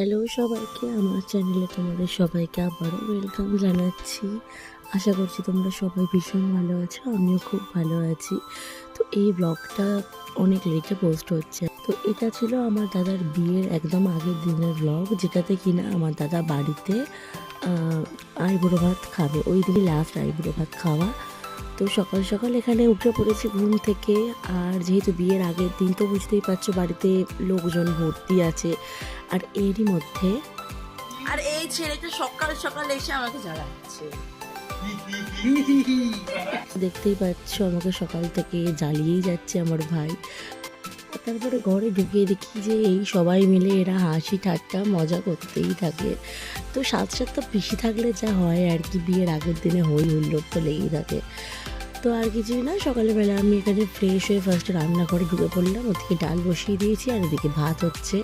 Hello সবাইকে, আমার চ্যানেলে তোমাদের সবাইকে আবারও ওয়েলকাম জানাচ্ছি। আশা করছি তোমরা সবাই ভীষণ ভালো আছো, আমিও খুব ভালো আছি। তো এই ব্লগটা অনেক লেটে পোস্ট হচ্ছে। তো এটা ছিল আমার দাদার বিয়ের একদম আগের দিনের ব্লগ, যেটাতে কিনা আমার দাদা বাড়িতে আইবুড়ো ভাত খাবে। ওই দিনই লাস্ট আইবুড়ো ভাত খাওয়া। তো সকাল সকাল এখানে উঠে পড়েছি ঘুম থেকে। আর যেহেতু বিয়ের আগের দিন, তো বুঝতেই পারছো বাড়িতে লোকজন ভর্তি আছে। আর এরই মধ্যে এই ছেলেটা সকাল সকাল এসে আমাকে জ্বালাচ্ছে। দেখতেই পাচ্ছ আমাকে সকাল থেকে জ্বালিয়েই যাচ্ছে আমার ভাই। তারপরে ঘরে ঢুকিয়ে দেখি যে এই সবাই মিলে এরা হাসি ঠাট্টা মজা করতেই থাকে। তো সাত সাতটা বেশি থাকলে যা হয় আর কি, বিয়ের আগের দিনে হই হুল্লোড় তো লেগেই থাকে। তো আর কিছুই না, সকালবেলা আমি এখানে ফ্রেশ হয়ে ফার্স্টে রান্নাঘরে ঢুকে পড়লাম। ওদিকে ডাল বসিয়ে দিয়েছি আর এদিকে ভাত হচ্ছে।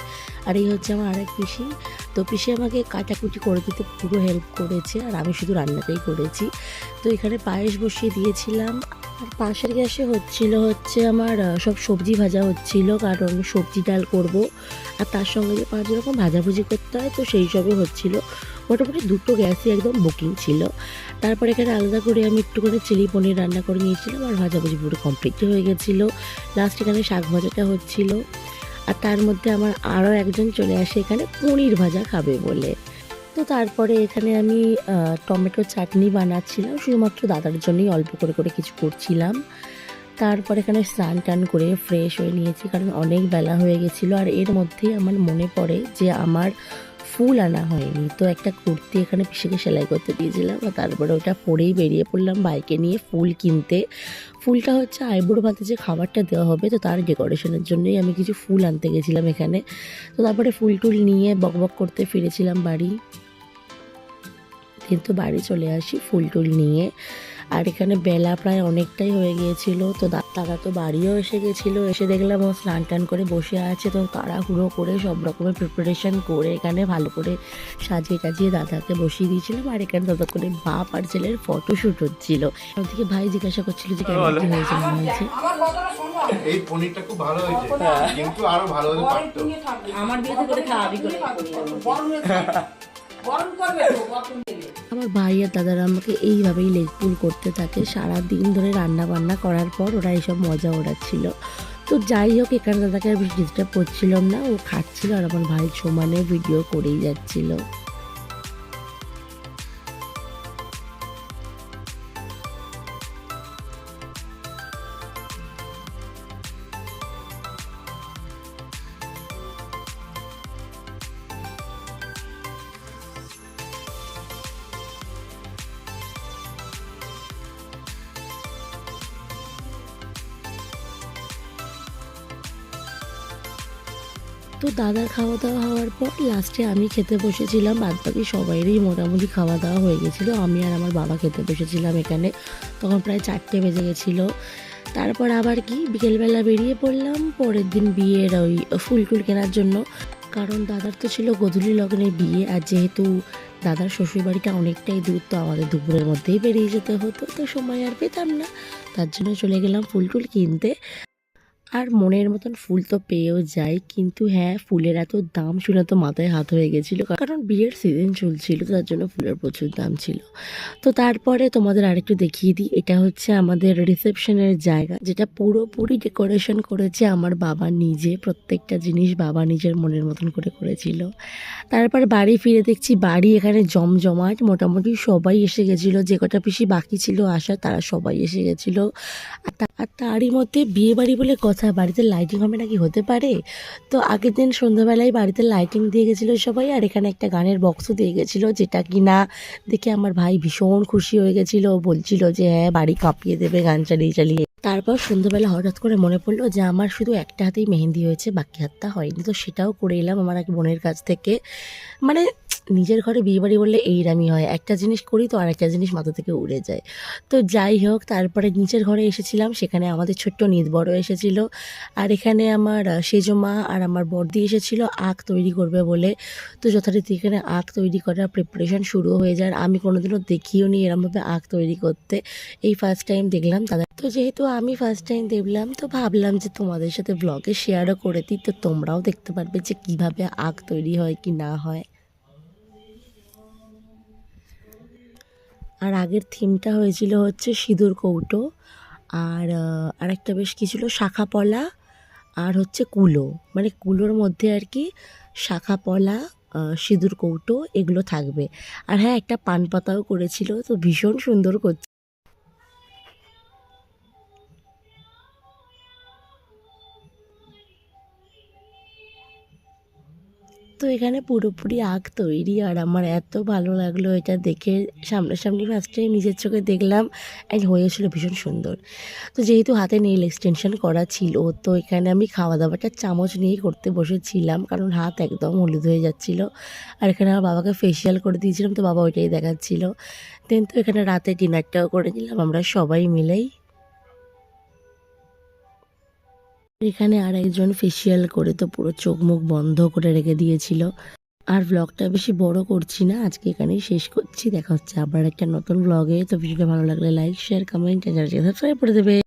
আর এই হচ্ছে আমার আরেক পিসি। তো পিসি আমাকে কাটাকুটি করে দিতে পুরো হেল্প করেছে, আর আমি শুধু রান্নাটাই করেছি। তো এখানে পায়েস বসিয়ে দিয়েছিলাম। আর পাশের গ্যাসে হচ্ছে আমার সব সবজি ভাজা হচ্ছিল, কারণ সবজি ডাল করব। আর তার সঙ্গে যে 5 রকম ভাজাভুজি করতে হয়, তো সেই সবই হচ্ছিল। মোটামুটি দুটো গ্যাসই একদম বুকিং ছিল। তারপর এখানে আলাদা করে আমি একটু করে চিলি পনির রান্না করে নিয়েছিলাম, আর ভাজাভুজি পুরো কমপ্লিট হয়ে গেছিলো। লাস্ট এখানে শাক ভাজাটা হচ্ছিল। আর তার মধ্যে আমার আরও একজন চলে আসে এখানে পনির ভাজা খাবে বলে। তো তারপরে এখানে আমি টমেটো চাটনি বানাচ্ছিলাম, শুধুমাত্র দাদার জন্যই অল্প করে করে কিছু করছিলাম। তারপর এখানে স্নান টান করে ফ্রেশ হয়ে নিয়েছি, কারণ অনেক বেলা হয়ে গেছিলো। আর এর মধ্যেই আমার মনে পড়ে যে আমার ফুল আনা হয়নি। তো একটা কুর্তি এখানে পিসিকে সেলাই করতে দিয়েছিলাম, আর তারপরে ওটা পরেই বেরিয়ে পড়লাম বাইকে নিয়ে ফুল কিনতে। ফুলটা হচ্ছে আইবুড়ো ভাতে যে খাবারটা দেওয়া হবে, তো তার ডেকোরেশনের জন্যই আমি কিছু ফুল আনতে গেছিলাম এখানে। তো তারপরে ফুল টুল নিয়ে বকবক করতে ফিরেছিলাম বাড়ি। কিন্তু বাড়ি চলে আসি ফুল টুল নিয়ে। আর এখানে বেলা প্রায় অনেকটাই হয়ে গিয়েছিল। তো দাদা তো বাড়িও এসে গেছিলো। এসে দেখলাম ও স্নান টান করে বসে আছে। তো তাড়াহুড়ো করে সব রকমের প্রিপারেশন করে এখানে ভালো করে সাজিয়ে টাজিয়ে দাদাকে বসিয়ে দিয়েছিলাম। আর এখানে দাদা করে বাপ আর ছেলের ফটোশ্যুট হচ্ছিল। ওদিকে ভাই জিজ্ঞাসা করছিল যে কেমন কি হয়েছে না হয়েছে। এই পনিরটা খুব ভালো হয়েছে, কিন্তু আরো ভালো হতে পারতো। আমার বিয়েতে করে খাওয়াবি করে আমার ভাই আর দাদারা আমাকে এইভাবেই লেগ পুল করতে থাকে সারা দিন ধরে। রান্না বান্না করার পর ওরা এইসব মজা ওড়াচ্ছিল। তো যাই হোক, এখানে দাদাকে আর বেশি ডিস্টার্ব করছিলাম না। ও খাচ্ছিল আর আমার ভাই সমানে ভিডিও করেই যাচ্ছিল। তো দাদার খাওয়া দাওয়া হওয়ার পর লাস্টে আমি খেতে বসেছিলাম। বাদ বাকি সবাইরই মোটামুটি খাওয়া দাওয়া হয়ে গেছিলো। আমি আর আমার বাবা খেতে বসেছিলাম এখানে। তখন প্রায় 4টে বেজে গেছিলো। তারপর আবার কি বিকেলবেলা বেরিয়ে পড়লাম পরের দিন বিয়ের ওই ফুল টুল কেনার জন্য। কারণ দাদার তো ছিল গোধূলি লগ্নে বিয়ে, আর যেহেতু দাদার শ্বশুরবাড়িটা অনেকটাই দূর, তো আমাদের দুপুরের মধ্যেই বেরিয়ে যেতে হতো। তো সময় আর পেতাম না, তার জন্য চলে গেলাম ফুল টুল কিনতে। আর মনের মতন ফুল তো পেয়েও যাই, কিন্তু হ্যাঁ, ফুলের এত দাম শুনে তো মাথায় হাত হয়ে গেছিলো, কারণ বিয়ের সিজন চলছিল, তার জন্য ফুলের প্রচুর দাম ছিল। তো তারপরে তোমাদের আরেকটু দেখিয়ে দিই, এটা হচ্ছে আমাদের রিসেপশনের জায়গা, যেটা পুরোপুরি ডেকোরেশন করেছে আমার বাবা নিজে। প্রত্যেকটা জিনিস বাবা নিজের মনের মতন করে করেছিল। তারপর বাড়ি ফিরে দেখছি বাড়ি এখানে জমজমাট, মোটামুটি সবাই এসে গেছিলো। যে কটা পিসি বাকি ছিল আসার, তারা সবাই এসে গেছিলো। আর তারই মধ্যে বিয়ে বাড়ি বলে কথা, বাড়িতে লাইটিং হবে নাকি, হতে পারে। তো আগের দিন সন্ধ্যাবেলায় বাড়িতে লাইটিং দিয়ে গেছিলো সবাই, আর এখানে একটা গানের বক্সও দিয়ে গেছিলো, যেটা কি না দেখে আমার ভাই ভীষণ খুশি হয়ে গেছিলো। বলছিল যে হ্যাঁ, বাড়ি কাঁপিয়ে দেবে গান চালিয়ে চালিয়ে। তারপর সন্ধ্যাবেলা হঠাৎ করে মনে পড়লো যে আমার শুধু একটা হাতেই মেহেন্দি হয়েছে, বাকি হাতটা হয়নি। তো সেটাও করে এলাম আমার এক বোনের কাছ থেকে। মানে নিজের ঘরে বিয়েবাড়ি বললে এইরকমই হয়, একটা জিনিস করি তো আর একটা জিনিস মাথা থেকে উড়ে যায়। তো যাই হোক, তারপরে নিচের ঘরে এসেছিলাম, সেখানে আমাদের ছোট্ট নিধ বড় এসেছিল। আর এখানে আমার সেজো মা আর আমার বড়দি এসেছিল আখ তৈরি করবে বলে। তো যথারীতি এখানে আখ তৈরি করার প্রিপারেশন শুরু হয়ে যায়। আর আমি কোনোদিনও দেখিও নি এরমভাবে আখ তৈরি করতে, এই ফার্স্ট টাইম দেখলাম তাদের। তো যেহেতু আমি ফার্স্ট টাইম দেখলাম, তো ভাবলাম যে তোমাদের সাথে ব্লগে শেয়ারও করে দিই, তো তোমরাও দেখতে পারবে যে কিভাবে আখ তৈরি হয় কি না হয়। আর আগের থিমটা হয়েছিল হচ্ছে সিঁদুর কৌটো, আর আরেকটা বেশ কি ছিল, শাখা পলা, আর হচ্ছে কুলো, মানে কুলোর মধ্যে আর কি শাখা পলা, সিঁদুর কৌটো এগুলো থাকবে। আর হ্যাঁ, একটা পান পাতাও করেছিল, তো ভীষণ সুন্দর করছে। তো এখানে পুরোপুরি আখ তৈরি, আর আমার এত ভালো লাগলো এটা দেখে। সামনাসামনি ফার্স্ট টাইম নিজের চোখে দেখলাম, অ্যান্ড হয়েছিল ভীষণ সুন্দর। তো যেহেতু হাতে নেইল এক্সটেনশন করা ছিল, তো এখানে আমি খাওয়া দাওয়াটা চামচ নিয়েই করতে বসেছিলাম, কারণ হাত একদম হলুদ হয়ে যাচ্ছিল। আর এখানে আমার বাবাকে ফেসিয়াল করে দিয়েছিলাম, তো বাবা ওইটাই দেখাচ্ছিল। দেন তো এখানে রাতে ডিনারটাও করে নিলাম আমরা সবাই মিলেই। এখানে আর একজন ফেসিয়াল করে তো পুরো চোখ মুখ বন্ধ করে রেখে দিয়েছিল। আর ব্লগটা বেশি বড় করছি না, আজকে এখানেই শেষ করছি। দেখা হচ্ছে আবার একটা নতুন ব্লগে। তো ভিডিওটা ভালো লাগলে লাইক শেয়ার কমেন্ট সাবস্ক্রাইব করে দেবে।